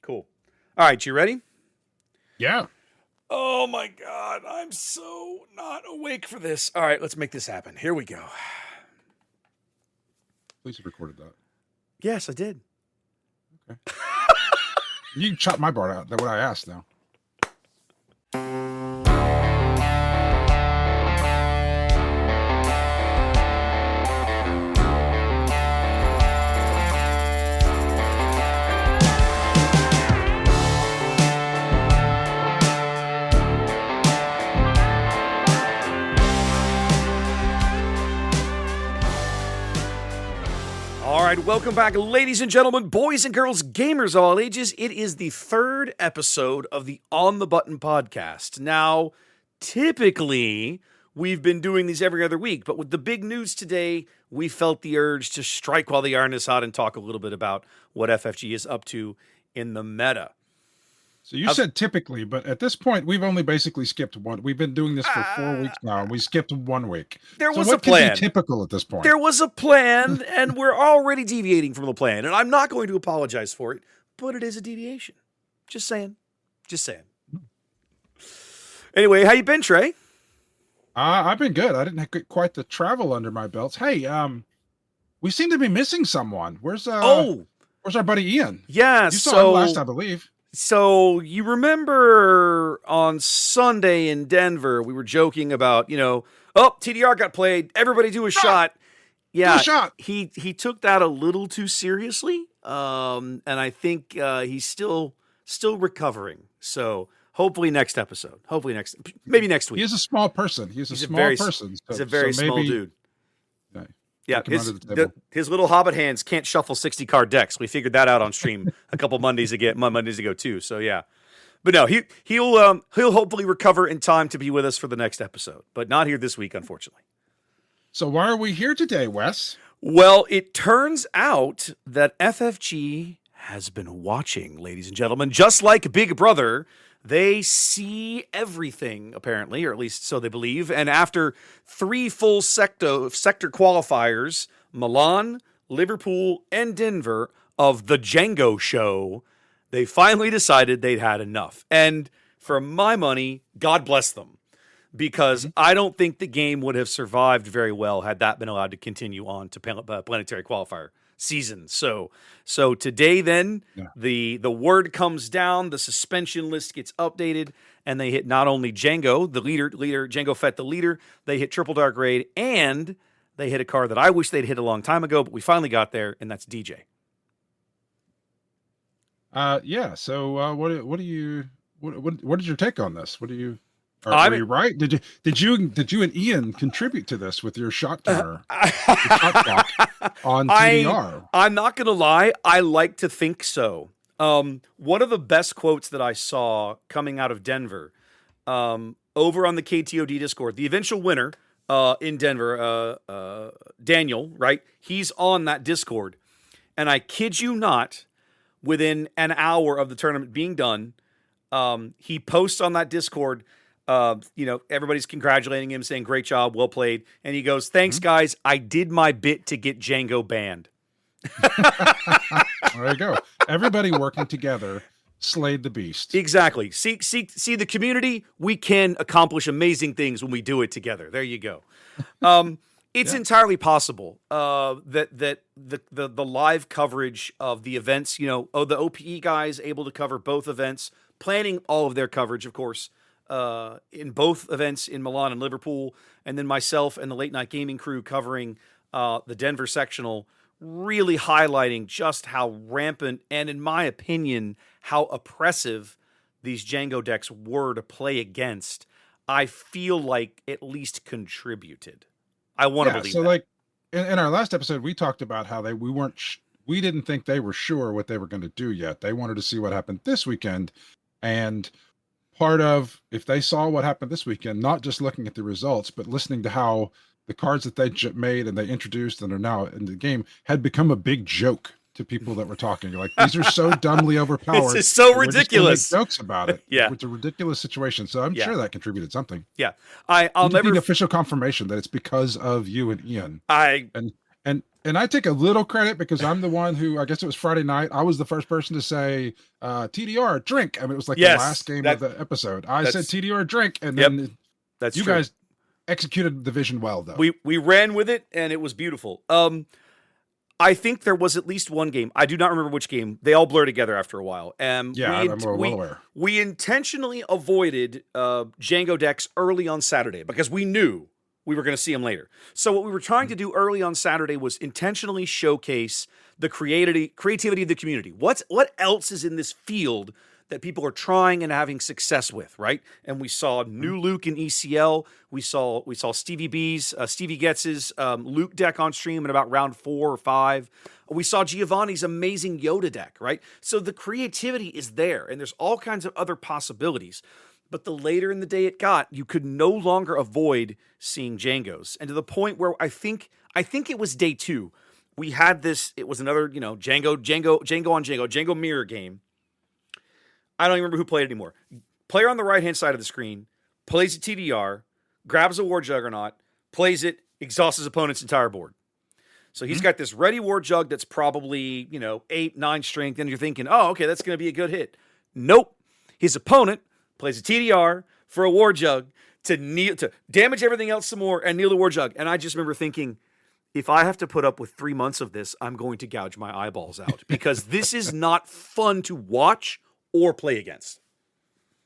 Cool. All right, you ready? Yeah. Oh my God, I'm so not awake for this. All right, let's make this happen. Here we go. Please have recorded that. Yes, I did. Okay. You can chop my part out. That's what I asked now. All right, welcome back, ladies and gentlemen, boys and girls, gamers of all ages. It is the third episode of the On the Button podcast. Now, typically, we've been doing these every other week, but with the big news today, we felt the urge to strike while the iron is hot and talk a little bit about what FFG is up to in the meta. So you said typically, but at this point, we've only basically skipped one. We've been doing this for 4 weeks now, and we skipped 1 week. There was what a plan. Can be typical at this point? There was a plan, and we're already deviating from the plan, and I'm not going to apologize for it, but it is a deviation. Just saying. Just saying. Anyway, how you been, Trey? I've been good. I didn't get quite the travel under my belts. Hey, we seem to be missing someone. Where's our buddy Ian? Yeah, you saw him last, I believe. So you remember on Sunday in Denver, we were joking about, TDR got played. Everybody do a shot. Yeah, do a shot. He took that a little too seriously, and I think he's still recovering. So hopefully next episode. Maybe next week. He is a small person. He's a small person. He's a very small dude. Yeah, his little hobbit hands can't shuffle 60-card decks. We figured that out on stream a couple Mondays ago too. So yeah, but no, he'll hopefully recover in time to be with us for the next episode, but not here this week, unfortunately. So why are we here today, Wes? Well, it turns out that FFG has been watching, ladies and gentlemen, just like Big Brother. They see everything, apparently, or at least so they believe. And after 3 full sector qualifiers, Milan, Liverpool, and Denver of the Jango show, they finally decided they'd had enough. And for my money, God bless them. Because I don't think the game would have survived very well had that been allowed to continue on to planetary qualifier season. So today then, the word comes down, the suspension list gets updated, and they hit not only Jango, the leader, Jango Fett, the leader, they hit Triple Dark Raid, and they hit a card that I wish they'd hit a long time ago, but we finally got there, and that's DJ. So what is your take on this? Are you right? Did you and Ian contribute to this with your shot counter shot clock on TDR? I'm not gonna lie, I like to think so. One of the best quotes that I saw coming out of Denver, over on the KTOD Discord, the eventual winner in Denver, Daniel, right? He's on that Discord, and I kid you not, within an hour of the tournament being done, he posts on that Discord. Everybody's congratulating him, saying, great job, well played. And he goes, thanks, guys. I did my bit to get Jango banned. There you go. Everybody working together slayed the beast. Exactly. See the community. We can accomplish amazing things when we do it together. There you go. It's entirely possible that the live coverage of the events, the OPE guys able to cover both events, planning all of their coverage, of course, in both events in Milan and Liverpool, and then myself and the late night gaming crew covering the Denver sectional, really highlighting just how rampant and, in my opinion, how oppressive these Jango decks were to play against. I feel like at least contributed. I want to believe so that. Like in our last episode, we talked about how we didn't think they were sure what they were going to do yet. They wanted to see what happened this weekend, and part of, if they saw what happened this weekend, not just looking at the results, but listening to how the cards that they made and they introduced and are now in the game had become a big joke to people that were talking. Like, these are so dumbly overpowered. It's so ridiculous. Make jokes about it. Yeah. It's a ridiculous situation. So I'm sure that contributed something. Yeah. I'll never need official confirmation that it's because of you and Ian. And I take a little credit because I'm the one who, I guess it was Friday night. I was the first person to say TDR drink. I mean, it was like the last Yes, game of the episode. I said that's TDR drink, and yep, then that's you true. guys executed the vision well, though. We ran with it, and it was beautiful. I think there was at least one game. I do not remember which game. They all blur together after a while. Yeah, I'm well aware. We intentionally avoided Jango decks early on Saturday because we knew we were going to see them later. So what we were trying to do early on Saturday was intentionally showcase the creativity of the community. What else is in this field that people are trying and having success with, right? And we saw new Luke in ECL. We saw Stevie Getz's Luke deck on stream in about round 4 or 5. We saw Giovanni's amazing Yoda deck, right? So the creativity is there, and there's all kinds of other possibilities. But the later in the day it got, you could no longer avoid seeing Jangos. And to the point where I think it was day 2. We had this, it was another, Jango on Jango mirror game. I don't even remember who played it anymore. Player on the right-hand side of the screen plays a TDR, grabs a War Juggernaut, plays it, exhausts his opponent's entire board. So he's got this ready War Jug that's probably, 8, 9 strength, and you're thinking, oh, okay, that's going to be a good hit. Nope. His opponent plays a TDR for a War Jug to damage everything else some more and kneel the War Jug. And I just remember thinking, if I have to put up with 3 months of this, I'm going to gouge my eyeballs out because this is not fun to watch or play against.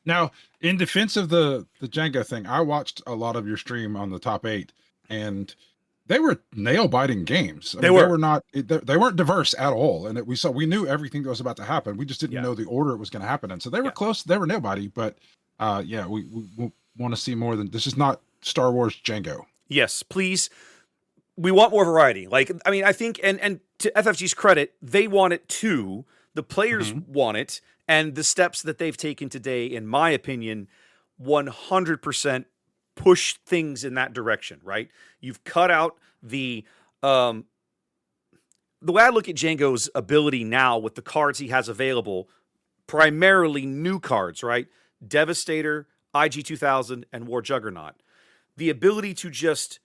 Now, in defense of the Jango thing, I watched a lot of your stream on the top 8, and they were nail-biting games. They weren't diverse at all, and we knew everything that was about to happen. We just didn't know the order it was going to happen in. So they were close. They were nail-biting, but we want to see more than this. Is not Star Wars Jango. Yes, please. We want more variety. I think, and to FFG's credit, they want it too. The players want it. And the steps that they've taken today, in my opinion, 100% push things in that direction, right? You've cut out the way I look at Jango's ability now with the cards he has available, primarily new cards, right? Devastator, IG-2000, and War Juggernaut. The ability to just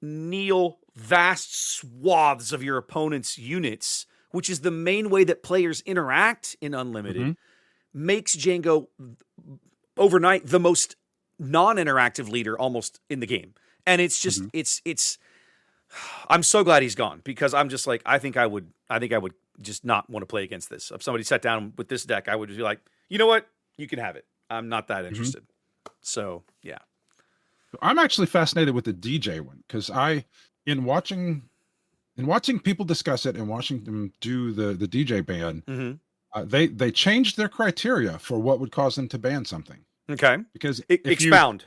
kneel vast swaths of your opponent's units, which is the main way that players interact in Unlimited, makes Jango overnight the most non-interactive leader almost in the game. And it's just, it's, I'm so glad he's gone because I'm just like, I think I would just not want to play against this. If somebody sat down with this deck, I would just be like, you know what? You can have it. I'm not that interested. So, yeah. I'm actually fascinated with the DJ one because in watching people discuss it and watching them do the DJ ban, they changed their criteria for what would cause them to ban something. Okay. Because expound.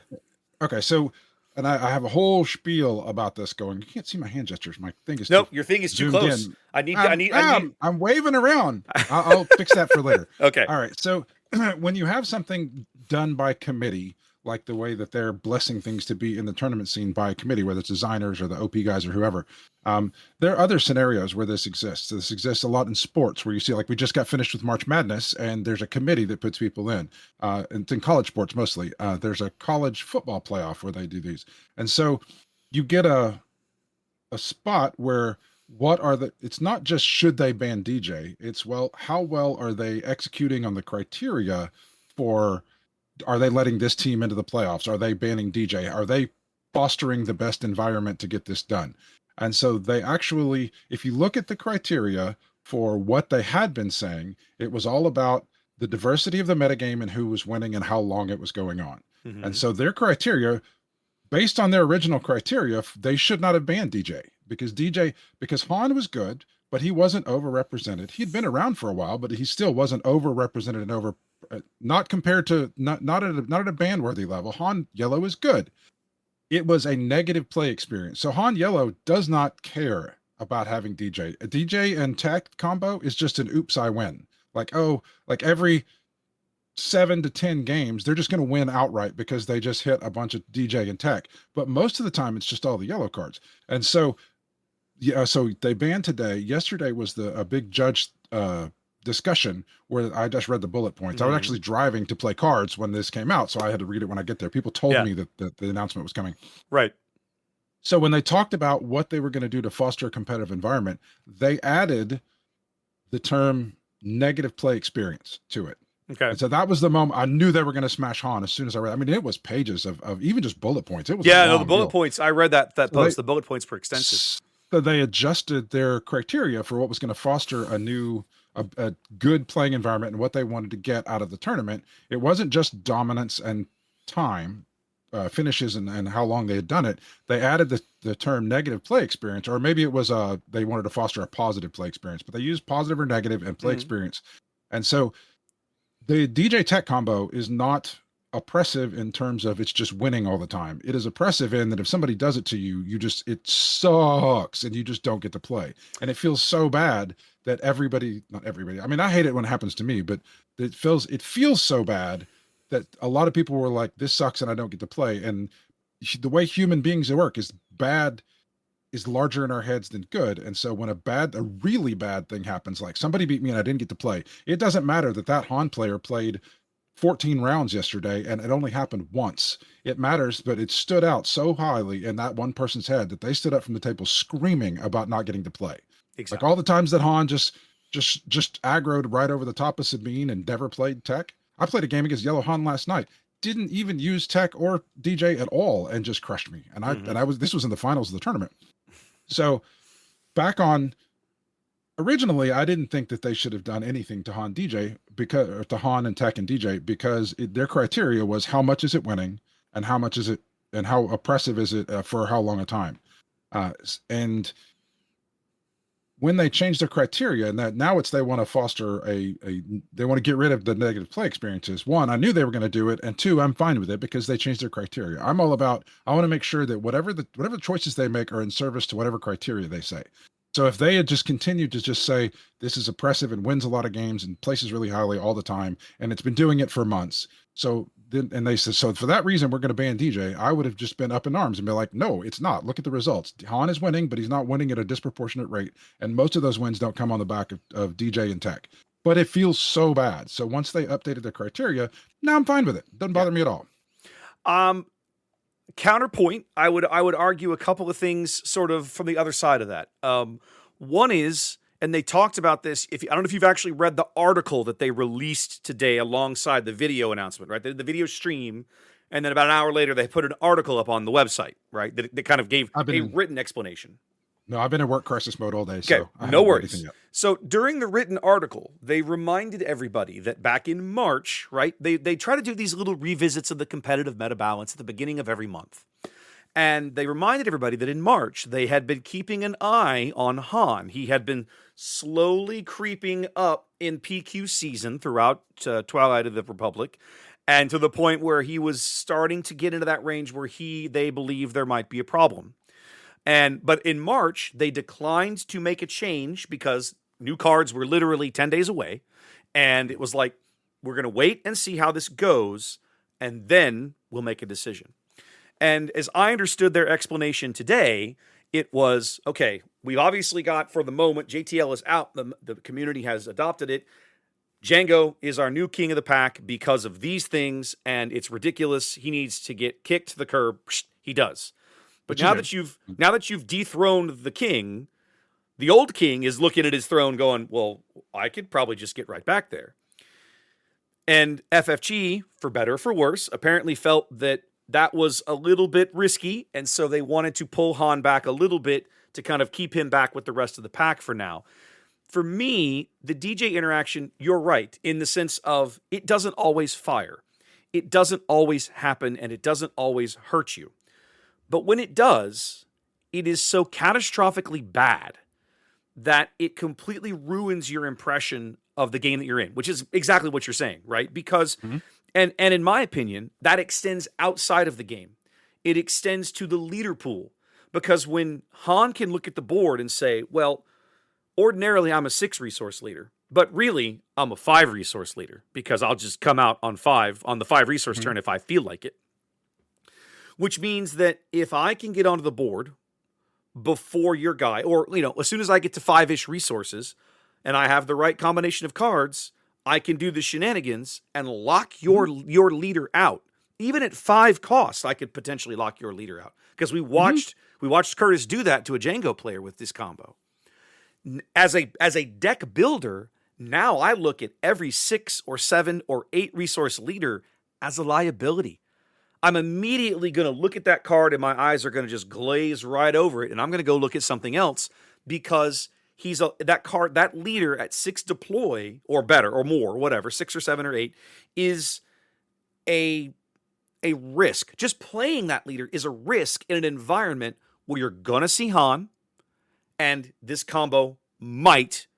Okay, so and I have a whole spiel about this going. You can't see my hand gestures. My thing is your thing is too close. In. I'm waving around. I'll fix that for later. Okay. All right. So when you have something done by committee, like the way that they're blessing things to be in the tournament scene by committee, whether it's designers or the OP guys or whoever. There are other scenarios where this exists. This exists a lot in sports where you see, like we just got finished with March Madness and there's a committee that puts people in. And it's in college sports mostly. There's a college football playoff where they do these. And so you get a spot where it's not just should they ban DJ, it's how well are they executing on the criteria for, are they letting this team into the playoffs? Are they banning DJ? Are they fostering the best environment to get this done? And so they actually, if you look at the criteria for what they had been saying, it was all about the diversity of the metagame and who was winning and how long it was going on. And so their criteria, based on their original criteria, they should not have banned DJ because Han was good, but he wasn't overrepresented. He'd been around for a while, but he still wasn't overrepresented and not compared to not at a ban worthy level. Han Yellow is good. It was a negative play experience. So Han Yellow does not care about having DJ. A DJ and tech combo is just an oops, I win. Like every 7 to 10 games, they're just going to win outright because they just hit a bunch of DJ and tech. But most of the time, it's just all the yellow cards. And so, so they banned today. Yesterday was a big judge discussion where I just read the bullet points. I was actually driving to play cards when this came out, so I had to read it when I get there. People told me that the announcement was coming. Right. So when they talked about what they were going to do to foster a competitive environment, they added the term negative play experience to it. Okay. And so that was the moment I knew they were going to smash Han as soon as I read. I mean, it was pages of even just bullet points. It was Yeah, a no, the long bullet deal. points. I read that So post. The bullet points were extensive. so they adjusted their criteria for what was going to foster a good playing environment and what they wanted to get out of the tournament. It wasn't just dominance and time, finishes and how long they had done it. They added the term negative play experience, or maybe it was they wanted to foster a positive play experience, but they used positive or negative and play experience. And so the DJ Tech combo is not oppressive in terms of it's just winning all the time. It is oppressive in that if somebody does it to you, it sucks and you just don't get to play. And it feels so bad that not everybody. I mean, I hate it when it happens to me, but it feels so bad that a lot of people were like, this sucks and I don't get to play. And the way human beings work is bad is larger in our heads than good. And so when a really bad thing happens, like somebody beat me and I didn't get to play, it doesn't matter that Han player played 14 rounds yesterday and it only happened once. It matters, but it stood out so highly in that one person's head that they stood up from the table screaming about not getting to play. Exactly. Like all the times that Han just aggroed right over the top of Sabine and never played tech. I played a game against Yellow Han last night. Didn't even use tech or DJ at all and just crushed me. And this was in the finals of the tournament. So back on, originally, I didn't think that they should have done anything to Han to Han and Tech and DJ because their criteria was how much is it winning and how much is it and how oppressive is it for how long a time. And when they changed their criteria and that now they want to foster they want to get rid of the negative play experiences. One, I knew they were going to do it. And two, I'm fine with it because they changed their criteria. I want to make sure that whatever the choices they make are in service to whatever criteria they say. So if they had just continued to just say, this is oppressive and wins a lot of games and places really highly all the time, and it's been doing it for months. So then, and they said, so for that reason, we're going to ban DJ. I would have just been up in arms and be like, no, it's not. Look at the results. Han is winning, but he's not winning at a disproportionate rate. And most of those wins don't come on the back of DJ and Tech. But it feels so bad. So once they updated the criteria, now I'm fine with it. Doesn't bother me at all. Counterpoint, I would argue a couple of things sort of from the other side of that. One is, and they talked about this, I don't know if you've actually read the article that they released today alongside the video announcement, right? The video stream, and then about an hour later, they put an article up on the website, right? That kind of gave a written explanation. No, I've been in work crisis mode all day, okay, so I no worries. So during the written article, they reminded everybody that back in March, right, they try to do these little revisits of the competitive meta balance at the beginning of every month. And they reminded everybody that in March, they had been keeping an eye on Han. He had been slowly creeping up in PQ season throughout Twilight of the Republic, and to the point where he was starting to get into that range where they believe there might be a problem. But in March, they declined to make a change because new cards were literally 10 days away. And it was like, we're going to wait and see how this goes, and then we'll make a decision. And as I understood their explanation today, it was, okay, we've obviously got, for the moment, JTL is out. The community has adopted it. Jango is our new king of the pack because of these things, and it's ridiculous. He needs to get kicked to the curb. He does. But now that you've dethroned the king, the old king is looking at his throne going, well, I could probably just get right back there. And FFG, for better or for worse, apparently felt that was a little bit risky, and so they wanted to pull Han back a little bit to kind of keep him back with the rest of the pack for now. For me, the DJ interaction, you're right, in the sense of it doesn't always fire. It doesn't always happen, and it doesn't always hurt you. But when it does, it is so catastrophically bad that it completely ruins your impression of the game that you're in, which is exactly what you're saying, right? Because, and in my opinion, that extends outside of the game. It extends to the leader pool. Because when Han can look at the board and say, well, ordinarily I'm a 6 resource leader, but really I'm a 5 resource leader because I'll just come out on the 5 resource turn if I feel like it. Which means that if I can get onto the board before your guy, or, as soon as I get to 5-ish resources and I have the right combination of cards, I can do the shenanigans and lock your leader out. Even at 5 costs, I could potentially lock your leader out. Because we We watched Curtis do that to a Jango player with this combo. As a deck builder, now I look at every 6 or 7 or 8 resource leader as a liability. I'm immediately going to look at that card and my eyes are going to just glaze right over it, and I'm going to go look at something else because that leader at 6 deploy or better or more, whatever, 6 or 7 or 8 is a risk. Just playing that leader is a risk in an environment where you're going to see Han, and this combo might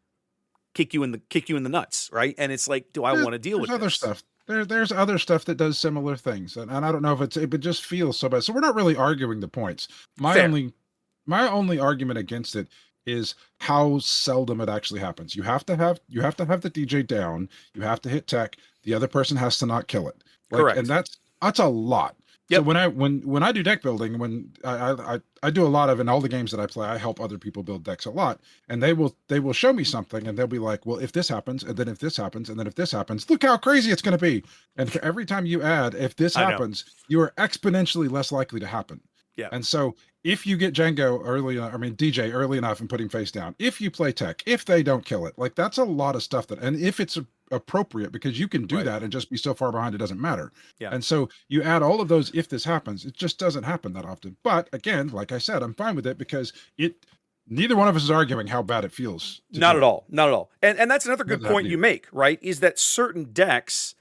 kick you in the nuts, right? And it's like, do I want to deal with other this? stuff? There's other stuff that does similar things, and I don't know if it just feels so bad. So we're not really arguing the points. My only argument against it is how seldom it actually happens. You have to have the DJ down. You have to hit tech. The other person has to not kill it. Correct. And that's a lot. Yep. So when I do deck building, when I do a lot of, in all the games that I play, I help other people build decks a lot, and they will show me something, and they'll be like, well, if this happens, and then if this happens, and then if this happens, look how crazy it's going to be. And for every time you add, if this happens, you are exponentially less likely to happen. Yeah. And so if you get DJ early enough and putting face down, if you play tech, if they don't kill it, like that's a lot of stuff and if it's appropriate, because you can do that and just be so far behind, it doesn't matter. Yeah. And so you add all of those, if this happens, it just doesn't happen that often. But again, like I said, I'm fine with it because neither one of us is arguing how bad it feels. Not at all. And that's another good point you make, right? Is that certain decks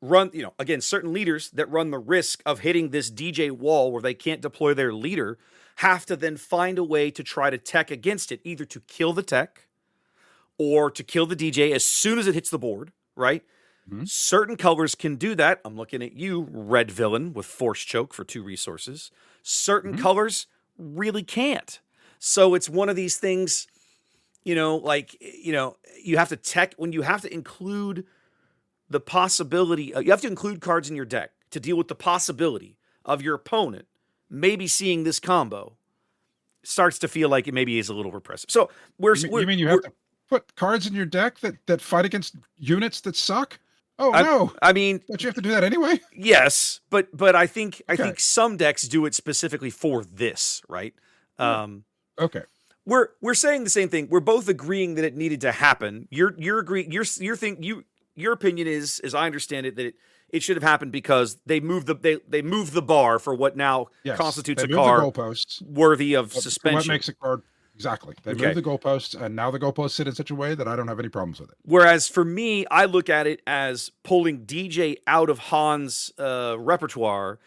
run, again, certain leaders that run the risk of hitting this DJ wall where they can't deploy their leader have to then find a way to try to tech against it, either to kill the tech or to kill the DJ as soon as it hits the board, right? Mm-hmm. Certain colors can do that. I'm looking at you, red villain with force choke for 2 resources. Certain colors really can't. So it's one of these things, you have to tech when you have to include the possibility, you have to include cards in your deck to deal with the possibility of your opponent maybe seeing this combo. Starts to feel like it maybe is a little repressive. So you mean you have to put cards in your deck that fight against units that suck? Oh no! I mean, don't you have to do that anyway? Yes, but I think some decks do it specifically for this, right? Okay. We're saying the same thing. We're both agreeing that it needed to happen. You're agreeing. Your opinion is, as I understand it, that it should have happened because they moved the bar for what now constitutes a card worthy of suspension. What makes a card exactly? They moved the goalposts, and now the goalposts sit in such a way that I don't have any problems with it. Whereas for me, I look at it as pulling DJ out of Han's repertoire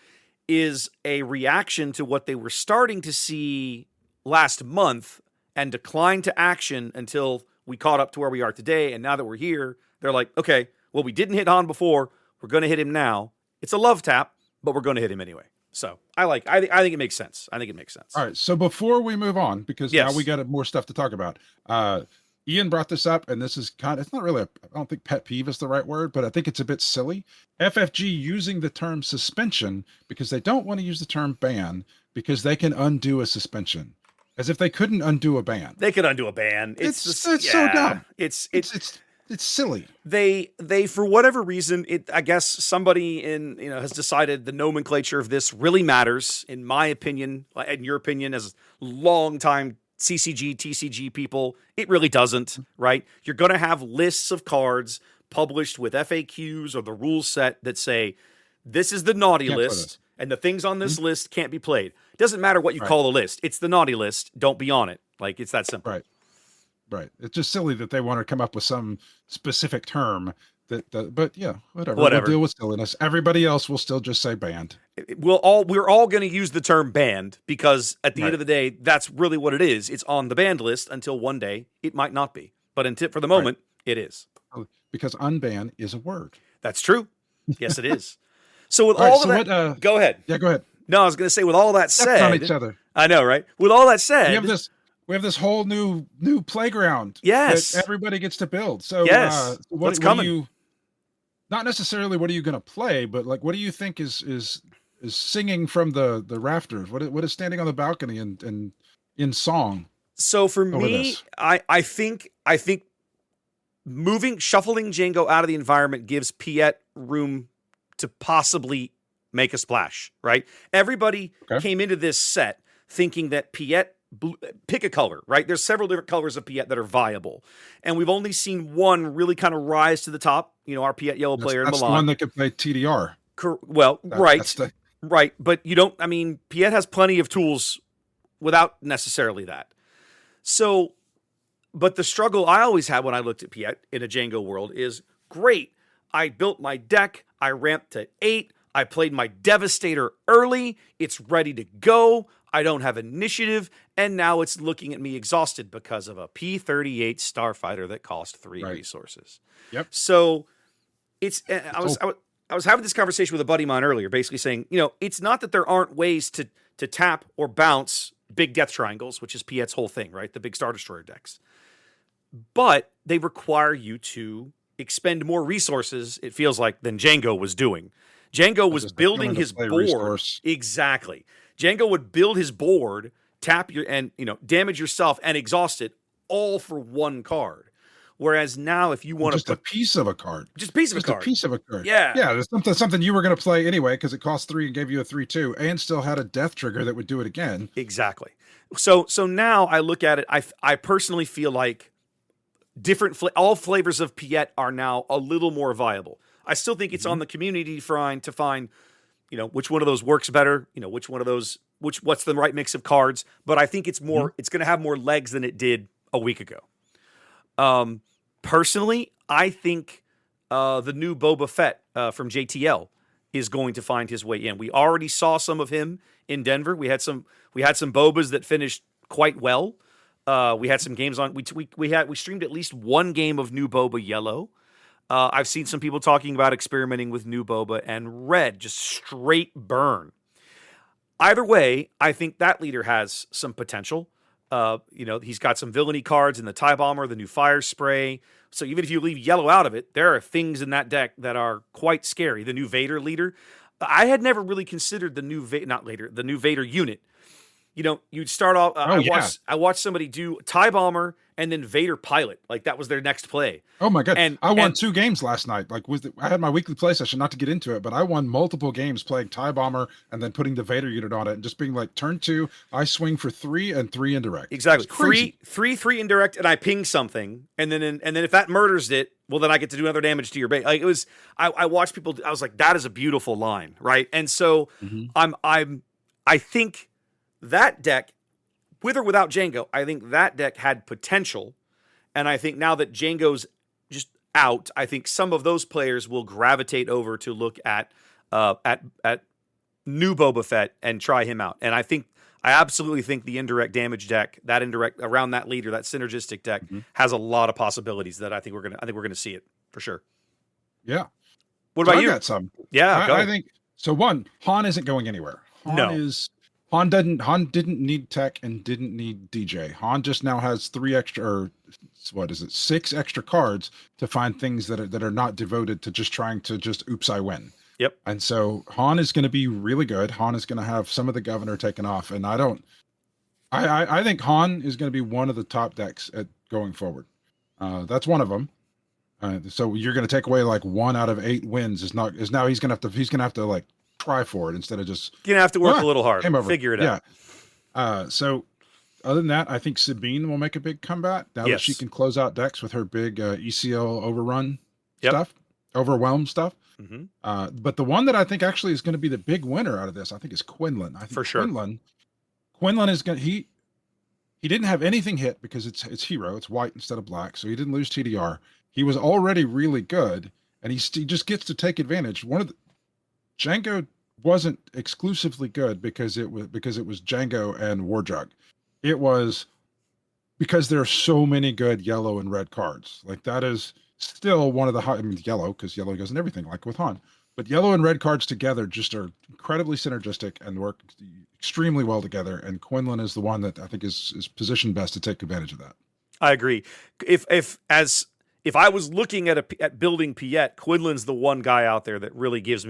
is a reaction to what they were starting to see last month and declined to action until we caught up to where we are today. And now that we're here, they're like, okay, well, we didn't hit Han before. We're going to hit him now. It's a love tap, but we're going to hit him anyway. So I think it makes sense. All right. So before we move on, because now we got more stuff to talk about. Ian brought this up, and this is it's not really I don't think pet peeve is the right word, but I think it's a bit silly. FFG using the term suspension because they don't want to use the term ban because they can undo a suspension. As if they couldn't undo a ban. They could undo a ban. It's so dumb. It's silly. They for whatever reason, I guess somebody has decided the nomenclature of this really matters, in my opinion, in your opinion, as longtime CCG, TCG people. It really doesn't, right? You're going to have lists of cards published with FAQs or the rule set that say, this is the naughty list, and the things on this list can't be played. Doesn't matter what you call the list. It's the naughty list. Don't be on it. Like, it's that simple. Right. It's just silly that they want to come up with some specific term but yeah, whatever. We'll deal with silliness. Everybody else will still just say banned. We're all going to use the term banned because at the end of the day, that's really what it is. It's on the banned list until one day it might not be. But for the moment, it is. Because unban is a word. That's true. Yes, it is. So with all of that, go ahead. Yeah, go ahead. No, I was going to say, with all that said, on each other. I know, right? With all that said, we have this whole new playground. Yes, that everybody gets to build. So what's coming? Not necessarily what are you going to play, but like what do you think is singing from the rafters? What is standing on the balcony and in song? So for me, I think shuffling Jango out of the environment gives Piet room to possibly make a splash, right? Everybody Okay. came into this set thinking that Piet, pick a color, right? There's several different colors of Piet that are viable. And we've only seen one really kind of rise to the top, our Piet yellow player in That's the Milan. one that could play TDR. Right. That's Right. But Piet has plenty of tools without necessarily that. So, but the struggle I always had when I looked at Piet in a Jango world is, great, I built my deck, I ramped to 8, I played my Devastator early, it's ready to go, I don't have initiative, and now it's looking at me exhausted because of a P-38 Starfighter that cost 3 resources. Yep. So I was having this conversation with a buddy of mine earlier, basically saying, it's not that there aren't ways to tap or bounce big death triangles, which is Piet's whole thing, right? The big Star Destroyer decks. But they require you to expend more resources, it feels like, than Jango was doing. Jango was building his board. Resource. Exactly. Jango would build his board, tap damage yourself and exhaust it all for one card. Whereas now, if you want to put a piece of a card, just a piece of a card. Yeah. There's something you were going to play anyway because it cost 3 and gave you a 3/2, and still had a death trigger that would do it again. Exactly. So now I look at it. I personally feel like all flavors of Piet are now a little more viable. I still think it's on the community to find, which one of those works better. Which one of those, what's the right mix of cards. But I think it's more. It's going to have more legs than it did a week ago. Personally, I think the new Boba Fett from JTL is going to find his way in. We already saw some of him in Denver. We had some Bobas that finished quite well. We had some games on. We streamed at least one game of new Boba Yellow. I've seen some people talking about experimenting with new Boba and Red, just straight burn. Either way, I think that leader has some potential. He's got some villainy cards in the TIE Bomber, the new Fire Spray. So even if you leave Yellow out of it, there are things in that deck that are quite scary. The new Vader leader. I had never really considered the new Vader unit. You'd start off. I watched somebody do TIE Bomber and then Vader Pilot. Like that was their next play. Oh my god! I won 2 games last night. I had my weekly play session. Not to get into it, but I won multiple games playing TIE Bomber and then putting the Vader unit on it and just being like, turn 2, I swing for 3 and 3 indirect. Exactly, three indirect, and I ping something, and then if that murders it, well, then I get to do another damage to your base. Like it was, I watched people. I was like, that is a beautiful line, right? And so I think that deck, with or without Jango, I think that deck had potential. And I think now that Jango's just out, I think some of those players will gravitate over to look at new Boba Fett and try him out. And I absolutely think the indirect damage deck, that indirect around that leader, that synergistic deck has a lot of possibilities that I think we're gonna see it for sure. Yeah. What about you? I got some. Yeah, I think so. One, Han isn't going anywhere. Han didn't need tech and didn't need DJ. Han just now has 6 extra cards to find things that are not devoted to just trying to oops, I win. Yep. And so Han is going to be really good. Han is going to have some of the governor taken off, and I think Han is going to be one of the top decks at going forward. That's one of them. So you're going to take away like 1 out of 8 wins is now he's going to have to like try for it instead of just gonna have to work a little hard. Figure it out. So other than that, I think Sabine will make a big comeback now that she can close out decks with her big ECL overwhelm stuff. But the one that I think actually is going to be the big winner out of this, I think, is Quinlan. I think for sure. Quinlan is going. He didn't have anything hit because it's hero. It's white instead of black, so he didn't lose TDR. He was already really good, and he just gets to take advantage. Jango wasn't exclusively good because it was Jango and Warjug. It was because there are so many good yellow and red cards. Like that is still one of the yellow, because yellow goes in everything, like with Han. But yellow and red cards together just are incredibly synergistic and work extremely well together. And Quinlan is the one that I think is positioned best to take advantage of that. I agree. If I was looking at building Piet, Quinlan's the one guy out there that really makes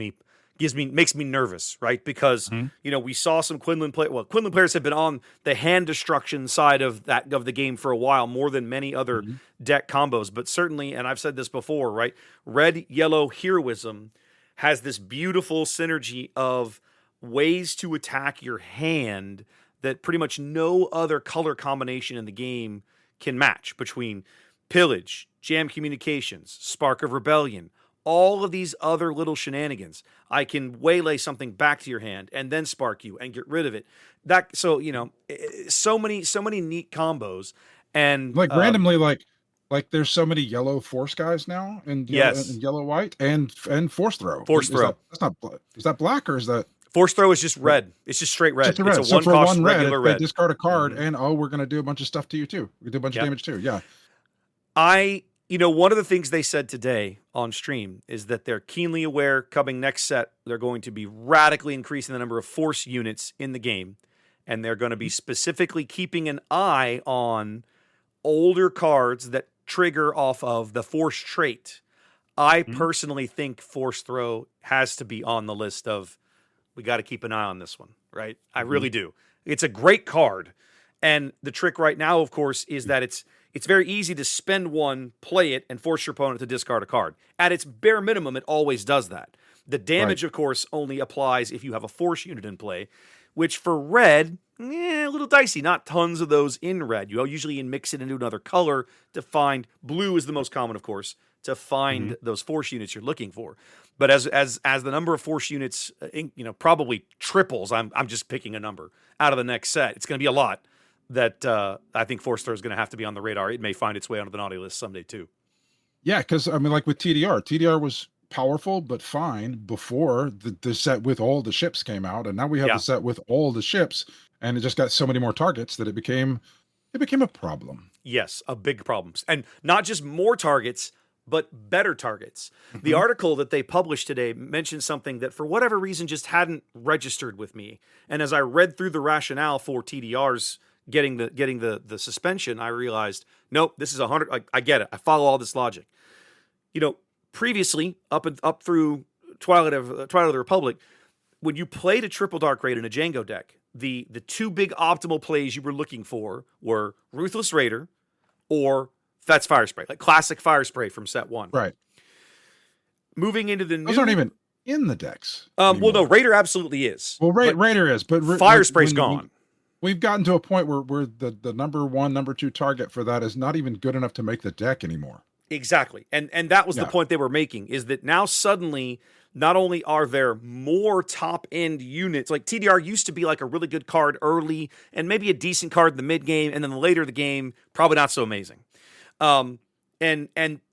me nervous, right? Because we saw some Quinlan Quinlan players have been on the hand destruction side of the game for a while, more than many other deck combos. But certainly, and I've said this before, right? Red yellow heroism has this beautiful synergy of ways to attack your hand that pretty much no other color combination in the game can match, between Pillage, Jam Communications, Spark of Rebellion, all of these other little shenanigans. I can waylay something back to your hand and then spark you and get rid of it. So many neat combos. And like randomly, like there's so many yellow force guys now in Yes. yellow white and force throw. Force throw. That's not is that black or is that Force throw is just red. It's just straight red. just a red? It's a So one for cost one red, regular if they red. discard a card and we're gonna do a bunch of stuff to you too. We do a bunch of damage too. Yeah. One of the things they said today on stream is that they're keenly aware coming next set, they're going to be radically increasing the number of force units in the game. And they're going to be specifically keeping an eye on older cards that trigger off of the force trait. I personally think force throw has to be on the list of, we got to keep an eye on this one, right? I really do. It's a great card. And the trick right now, of course, is that it's very easy to spend one, play it, and force your opponent to discard a card. At its bare minimum, it always does that. The damage, of course, only applies if you have a force unit in play, which for red, a little dicey. Not tons of those in red. You usually mix it into another color to find. Blue is the most common, of course, to find those force units you're looking for. But as the number of force units, probably triples. I'm just picking a number out of the next set. It's going to be a lot. That I think force throw is going to have to be on the radar. It may find its way onto the naughty list someday too. Yeah, because I mean, like with TDR was powerful but fine before the set with all the ships came out, and now we have the set with all the ships, and it just got so many more targets that it became a problem. Yes, a big problem, and not just more targets, but better targets. The article that they published today mentioned something that for whatever reason just hadn't registered with me, and as I read through the rationale for TDRs getting the suspension, I realized, nope, this is 100. I get it. I follow all this logic. Previously, up through Twilight of the Republic, when you played a triple dark raid in a Jango deck, the two big optimal plays you were looking for were Ruthless Raider or Fet's Fire Spray, like classic Fire Spray from set 1. Right. Moving into the new... Those aren't even in the decks. Well, no, Raider absolutely is. Well, Raider is, but Fire Spray's gone. We've gotten to a point where the number 1, number 2 target for that is not even good enough to make the deck anymore. Exactly. And that was the point they were making, is that now suddenly not only are there more top-end units, like TDR used to be like a really good card early and maybe a decent card in the mid-game, and then later the game, probably not so amazing. And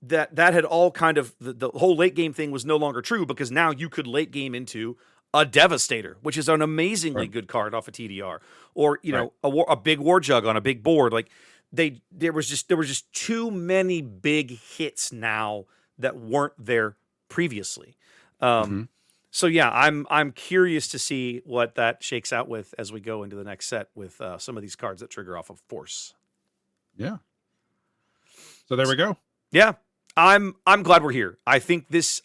that had all kind of, the whole late-game thing was no longer true, because now you could late-game into a Devastator, which is an amazingly good card off of TDR, or a big War Jug on a big board. Like there was just too many big hits now that weren't there previously. So yeah, I'm curious to see what that shakes out with as we go into the next set with some of these cards that trigger off of force. Yeah. So there we go. Yeah, I'm glad we're here. I think this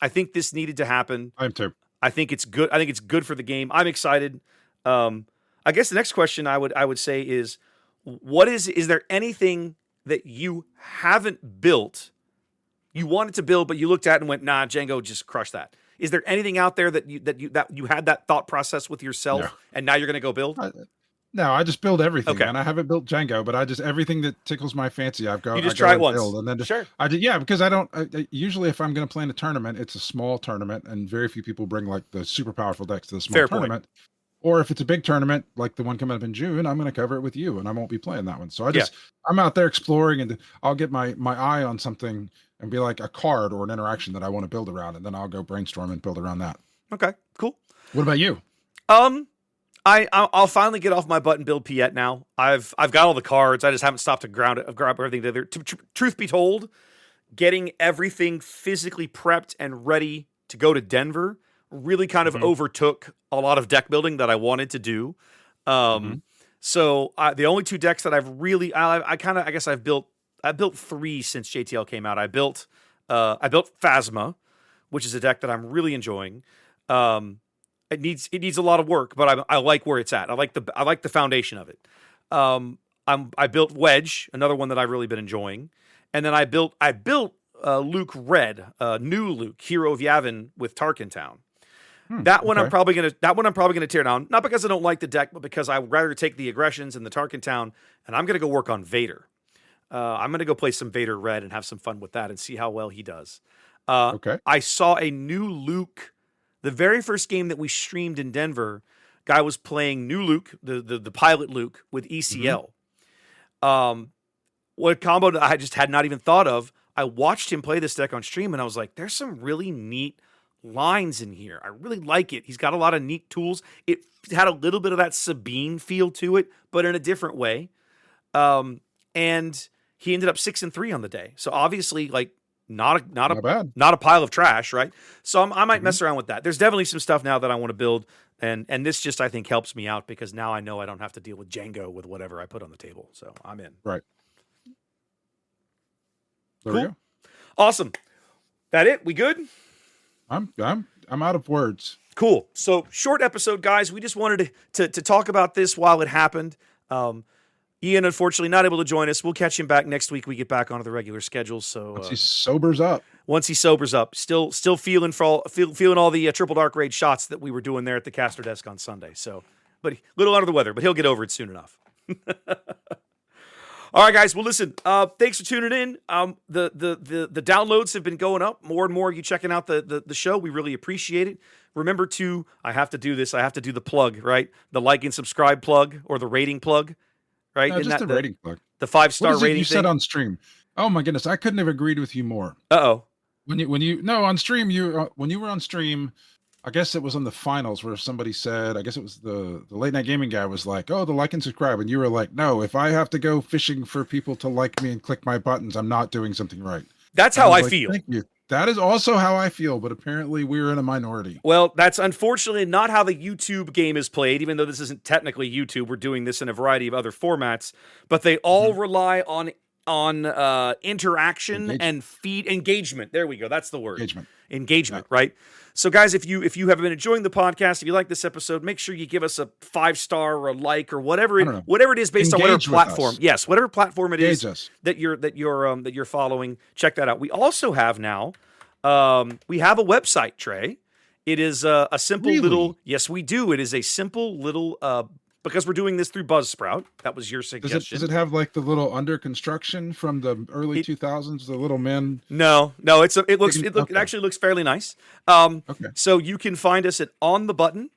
needed to happen. I'm too. I think it's good. I think it's good for the game. I'm excited. I guess the next question I would say is, is there anything that you haven't built, you wanted to build, but you looked at and went, nah, Jango just crushed that. Is there anything out there that you had that thought process with yourself and now you're going to go build? No, I just build everything, and I haven't built Jango, but everything that tickles my fancy, You just try it once. Build, and then because I don't usually, if I'm going to play in a tournament, it's a small tournament, and very few people bring like the super powerful decks to the small tournament. Or if it's a big tournament like the one coming up in June, I'm going to cover it with you, and I won't be playing that one. So I'm out there exploring, and I'll get my eye on something and be like a card or an interaction that I want to build around, and then I'll go brainstorm and build around that. Okay, cool. What about you? I'll finally get off my butt and build Piet now. I've got all the cards. I just haven't stopped to grab everything together. Truth be told, getting everything physically prepped and ready to go to Denver really kind of overtook a lot of deck building that I wanted to do. So the only two decks that I've really, I guess I've built 3 since JTL came out. I built Phasma, which is a deck that I'm really enjoying. It needs a lot of work, but I like where it's at. I like the foundation of it. I built Wedge, another one that I've really been enjoying, and then I built Luke Red, new Luke, Hero of Yavin with Tarkin Town. That one I'm Okay. probably gonna tear down. Not because I don't like the deck, but because I'd rather take the aggressions and the Tarkin Town, and I'm gonna go work on Vader. I'm gonna go play some Vader Red and have some fun with that and see how well he does. Okay. I saw a new Luke. The very first game that we streamed in Denver, guy was playing new Luke, the pilot Luke with ECL. What combo that I just had not even thought of. I watched him play this deck on stream, and I was like, "There's some really neat lines in here. I really like it. He's got a lot of neat tools. It had a little bit of that Sabine feel to it, but in a different way. And he ended up 6-3 on the day. So obviously, like not bad. a pile of trash, right? So I might mess around with that. There's definitely some stuff now that I want to build, and this just I think helps me out because now I know I don't have to deal with Jango with whatever I put on the table. So I'm in. Right. There Cool. we go. Awesome. That it? We good? I'm out of words. Cool. So short episode, guys. We just wanted to talk about this while it happened. Ian, unfortunately, not able to join us. We'll catch him back next week. We get back onto the regular schedule. So Once he sobers up. once he sobers up, still feeling feeling all the triple dark raid shots that we were doing there at the caster desk on Sunday. So, but a little under the weather, but he'll get over it soon enough. All right, guys. Well, listen. Thanks for tuning in. The downloads have been going up. More and more you checking out the show. We really appreciate it. Remember to I have to do this. I have to do the plug, right? The like and subscribe plug or the rating plug, right? No, Isn't just that the rating plug. the 5-star What is it rating you thing? said on stream? Oh my goodness, I couldn't have agreed with you more. Uh-oh. On stream when you were on stream, I guess it was on the finals where somebody said, I guess it was the late night gaming guy was like, "Oh, the like and subscribe," and you were like, "No, if I have to go fishing for people to like me and click my buttons, I'm not doing something right." That's And how was I like, feel. Thank you. That is also how I feel, but apparently we're in a minority. Well, that's unfortunately not how the YouTube game is played, even though this isn't technically YouTube. We're doing this in a variety of other formats, but they all rely on interaction and feed engagement. There we go. That's the word. Engagement, right? So guys, if you have been enjoying the podcast, if you like this episode, make sure you give us a 5-star or a like or whatever it is based on whatever Engage with platform. us. Yes, whatever platform it is Engage us. that you're following. Check that out. We also have now we have a website, Trey. It is a simple little. Yes, we do. It is a simple little because we're doing this through Buzzsprout. That was your suggestion. Does it have like the little under construction from the early 2000s, the little men? No. It actually looks fairly nice. Okay. So you can find us at all run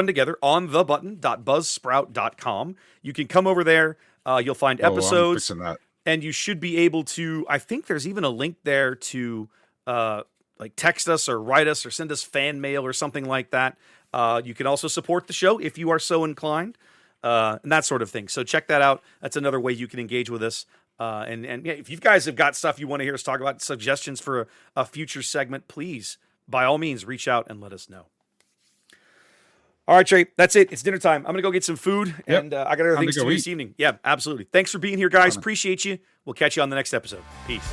together, onthebutton.buzzsprout.com. You can come over there. You'll find I'm episodes, fixing that. and you should be able to. I think there's even a link there to like text us or write us or send us fan mail or something like that. You can also support the show if you are so inclined, and that sort of thing. So check that out. That's another way you can engage with us. And yeah, if you guys have got stuff you want to hear us talk about, suggestions for a future segment, please, by all means, reach out and let us know. All right, Trey, that's it. It's dinner time. I'm going to go get some food, and I got other things to do this evening. Yeah, absolutely. Thanks for being here, guys. Appreciate you. We'll catch you on the next episode. Peace.